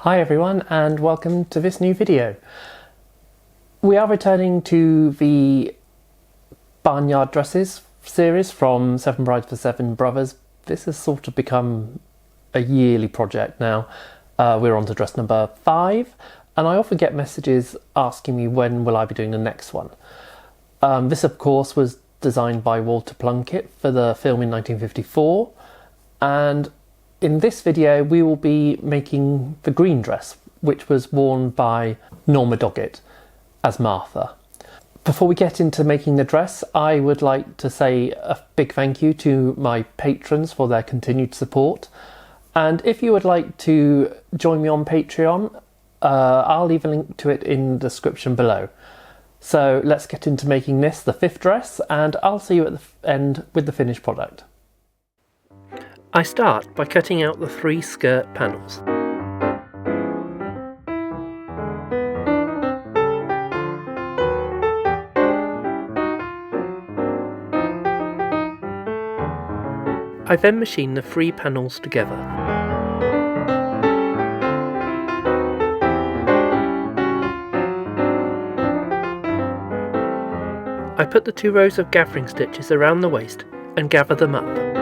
Hi everyone and welcome to this new video. We are returning to the Barnyard Dresses series from Seven Brides for Seven Brothers. This has sort of become a yearly project now. We're on to dress number 5 and I often get messages asking me when will I be doing the next one. This of course was designed by Walter Plunkett for the film in 1954, and in this video we will be making the green dress, which was worn by Norma Doggett as Martha. Before we get into making the dress, I would like to say a big thank you to my patrons for their continued support. And if you would like to join me on Patreon, I'll leave a link to it in the description below. So let's get into making this, the 5th dress, and I'll see you at the end with the finished product. I start by cutting out the 3 skirt panels. I then machine the 3 panels together. I put the 2 rows of gathering stitches around the waist and gather them up.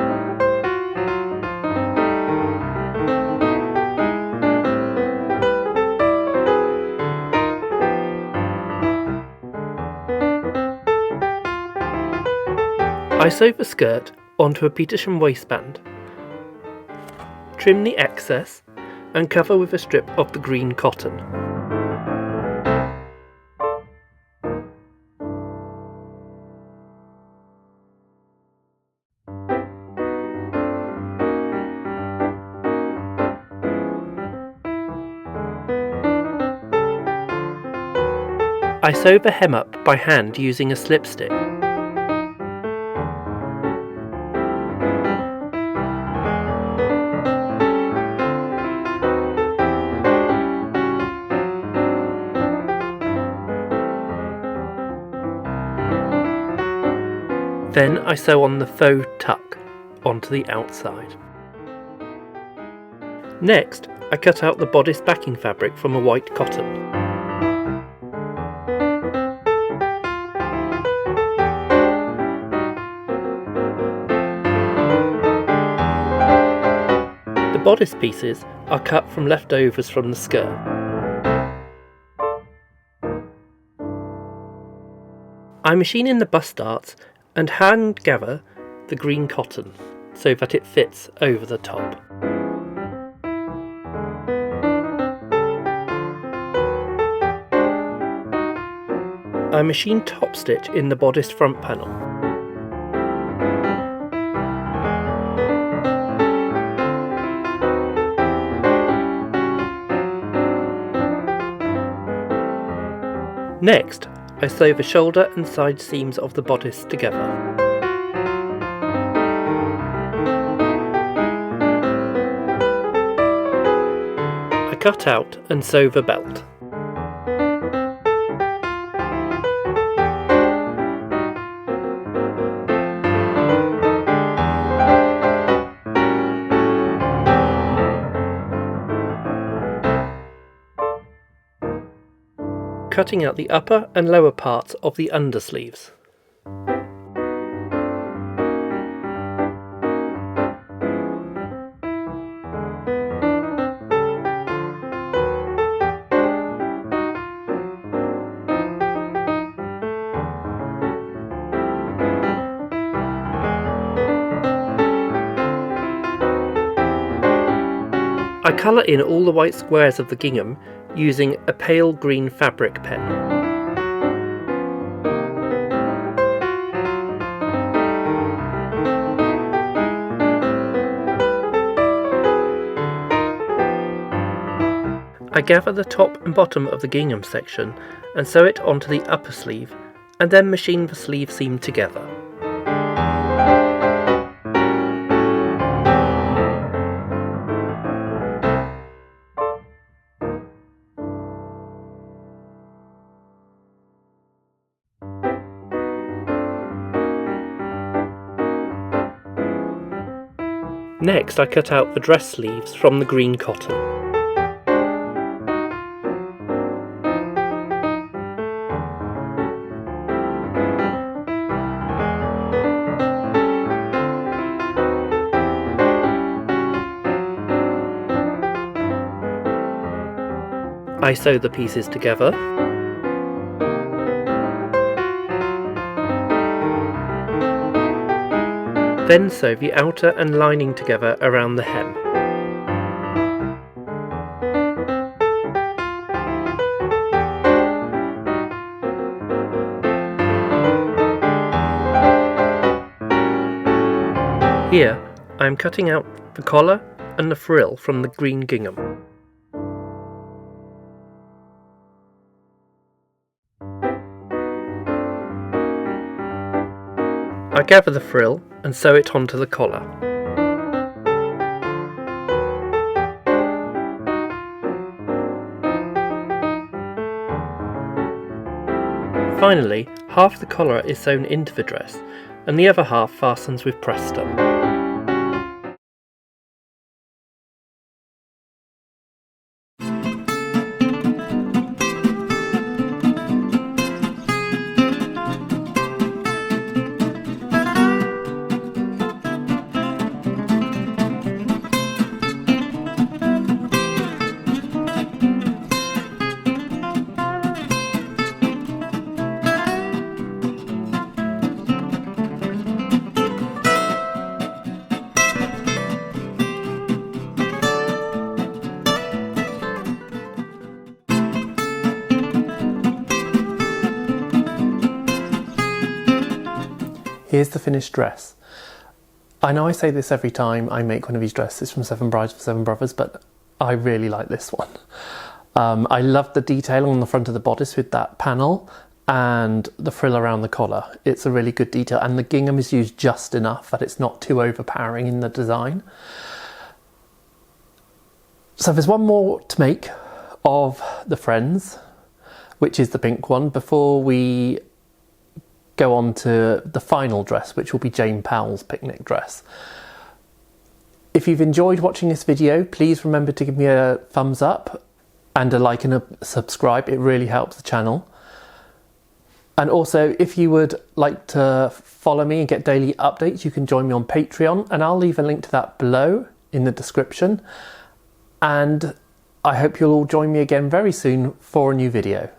I sew the skirt onto a Petersham waistband, trim the excess and cover with a strip of the green cotton. I sew the hem up by hand using a slip stitch. Then I sew on the faux tuck onto the outside. Next, I cut out the bodice backing fabric from a white cotton. The bodice pieces are cut from leftovers from the skirt. I machine in the bust darts and hand gather the green cotton so that it fits over the top. I machine top stitch in the bodice front panel. Next, I sew the shoulder and side seams of the bodice together. I cut out and sew the belt. Cutting out the upper and lower parts of the undersleeves. I colour in all the white squares of the gingham using a pale green fabric pen. I gather the top and bottom of the gingham section and sew it onto the upper sleeve, and then machine the sleeve seam together. Next, I cut out the dress sleeves from the green cotton. I sew the pieces together. Then sew the outer and lining together around the hem. Here, I am cutting out the collar and the frill from the green gingham. I gather the frill and sew it onto the collar. Finally, half the collar is sewn into the dress and the other half fastens with Preston. Here's the finished dress. I know I say this every time I make one of these dresses from Seven Brides for Seven Brothers, but I really like this one. I love the detail on the front of the bodice with that panel and the frill around the collar. It's a really good detail, and the gingham is used just enough that it's not too overpowering in the design. So there's one more to make of the Friends, which is the pink one, before we go on to the final dress, which will be Jane Powell's picnic dress. If you've enjoyed watching this video, please remember to give me a thumbs up and a like and a subscribe. It really helps the channel. And also, if you would like to follow me and get daily updates, you can join me on Patreon, and I'll leave a link to that below in the description. And I hope you'll all join me again very soon for a new video.